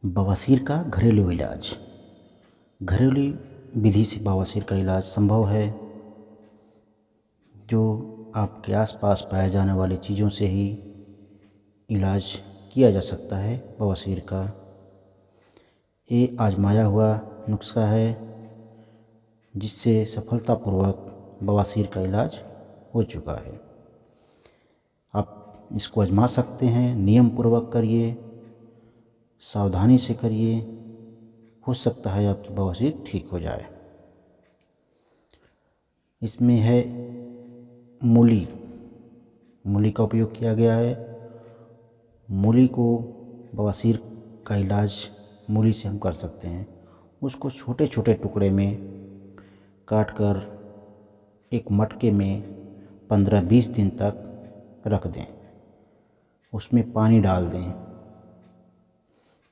बवासीर का घरेलू इलाज। घरेलू विधि से बवासीर का इलाज संभव है। जो आपके आसपास पाए जाने वाली चीज़ों से ही इलाज किया जा सकता है बवासीर का। ये आजमाया हुआ नुस्खा है जिससे सफलतापूर्वक बवासीर का इलाज हो चुका है। आप इसको आजमा सकते हैं। नियम पूर्वक करिए, सावधानी से करिए, हो सकता है आपकी बवासीर ठीक हो जाए। इसमें है मूली का उपयोग किया गया है। मूली को बवासीर का इलाज मूली से हम कर सकते हैं। उसको छोटे छोटे टुकड़े में काट कर एक मटके में 15-20 दिन तक रख दें। उसमें पानी डाल दें।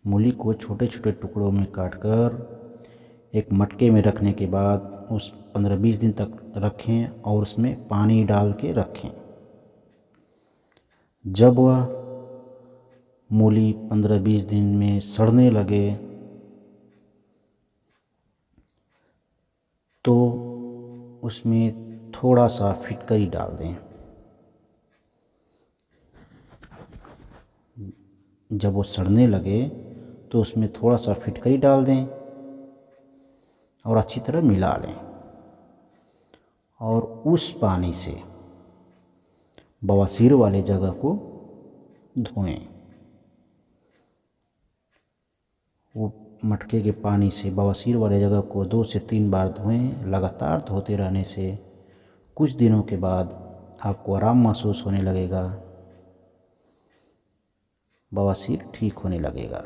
मूली को छोटे छोटे टुकड़ों में काटकर एक मटके में रखने के बाद उस 15-20 दिन तक रखें और उसमें पानी डाल के रखें। जब वह मूली 15-20 दिन में सड़ने लगे तो उसमें थोड़ा सा फिटकरी डाल दें। जब वो सड़ने लगे तो उसमें थोड़ा सा फिटकरी डाल दें और अच्छी तरह मिला लें और उस पानी से बवासीर वाले जगह को धोएं। वो मटके के पानी से बवासीर वाले जगह को 2 से 3 बार धोएं। लगातार धोते रहने से कुछ दिनों के बाद आपको आराम महसूस होने लगेगा, बवासीर ठीक होने लगेगा।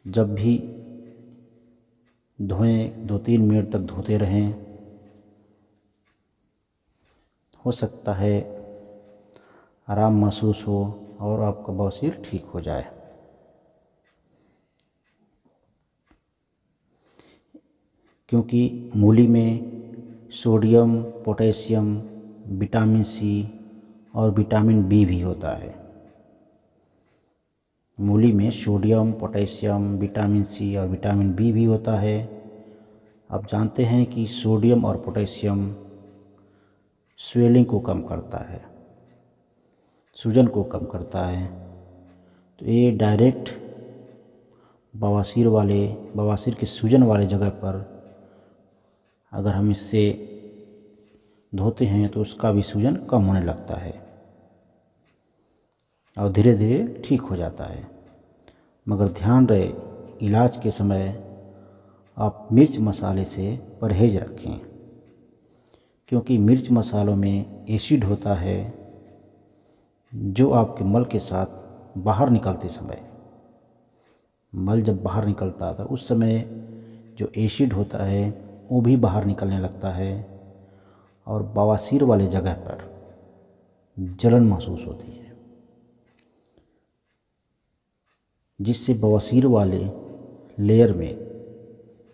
जब भी धोएं 2-3 मिनट तक धोते रहें। हो सकता है आराम महसूस हो और आपका बवासीर ठीक हो जाए। क्योंकि मूली में सोडियम, पोटेशियम, विटामिन सी और विटामिन बी भी होता है। मूली में सोडियम, पोटेशियम, विटामिन सी और विटामिन बी भी होता है। आप जानते हैं कि सोडियम और पोटेशियम स्वेलिंग को कम करता है, सूजन को कम करता है। तो ये डायरेक्ट बवासीर के सूजन वाले जगह पर अगर हम इससे धोते हैं तो उसका भी सूजन कम होने लगता है और धीरे धीरे ठीक हो जाता है। मगर ध्यान रहे, इलाज के समय आप मिर्च मसाले से परहेज रखें। क्योंकि मिर्च मसालों में एसिड होता है जो आपके मल के साथ बाहर निकलते समय, मल जब बाहर निकलता था उस समय जो एसिड होता है वो भी बाहर निकलने लगता है और बवासीर वाले जगह पर जलन महसूस होती है, जिससे बवासीर वाले लेयर में,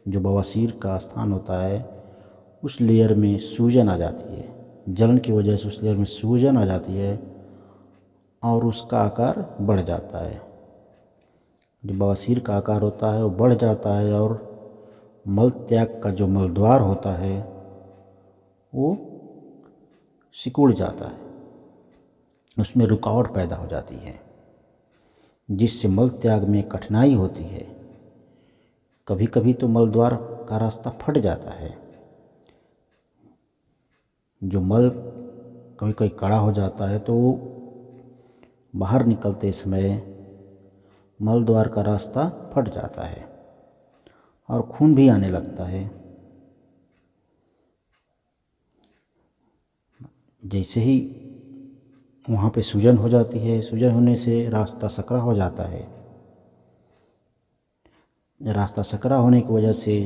जो बवासीर का स्थान होता है उस लेयर में सूजन आ जाती है। जलन की वजह से उस लेयर में सूजन आ जाती है और उसका आकार बढ़ जाता है। जो बवासीर का आकार होता है वो बढ़ जाता है और मल त्याग का जो मलद्वार होता है वो सिकुड़ जाता है, उसमें रुकावट पैदा हो जाती है, जिससे मल त्याग में कठिनाई होती है। कभी कभी तो मलद्वार का रास्ता फट जाता है। जो मल कभी कभी कड़ा हो जाता है तो वो बाहर निकलते समय मलद्वार का रास्ता फट जाता है और खून भी आने लगता है। जैसे ही वहाँ पे सूजन हो जाती है, सूजन होने से रास्ता सकरा हो जाता है। रास्ता सकरा होने की वजह से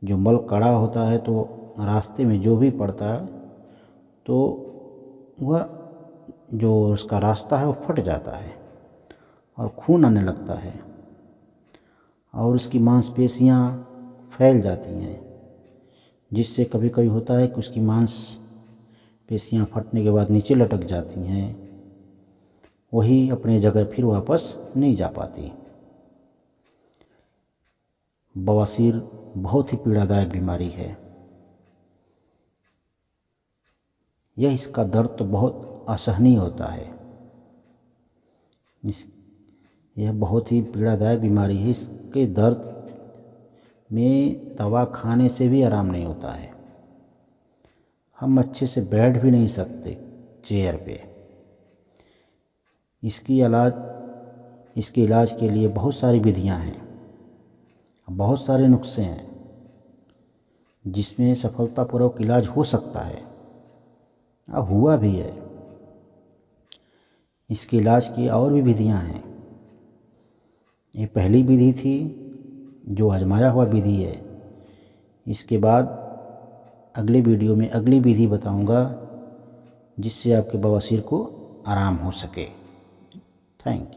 जो मल कड़ा होता है तो रास्ते में जो भी पड़ता है तो वह जो उसका रास्ता है वो फट जाता है और खून आने लगता है और उसकी मांसपेशियाँ फैल जाती हैं, जिससे कभी कभी होता है कि उसकी पेशियाँ फटने के बाद नीचे लटक जाती हैं, वही अपने जगह फिर वापस नहीं जा पाती। बवासीर बहुत ही पीड़ादायक बीमारी है। इसका दर्द तो बहुत असहनीय होता है। यह बहुत ही पीड़ादायक बीमारी है। इसके दर्द में दवा खाने से भी आराम नहीं होता है। हम अच्छे से बैठ भी नहीं सकते चेयर पे। इसके इलाज के लिए बहुत सारी विधियां हैं, बहुत सारे नुस्खे हैं जिसमें सफलतापूर्वक इलाज हो सकता है और हुआ भी है। इसके इलाज की और भी विधियां हैं। ये पहली विधि थी जो आजमाया हुआ विधि है। इसके बाद अगले वीडियो में अगली विधि बताऊंगा जिससे आपके बवासीर को आराम हो सके। Thank you.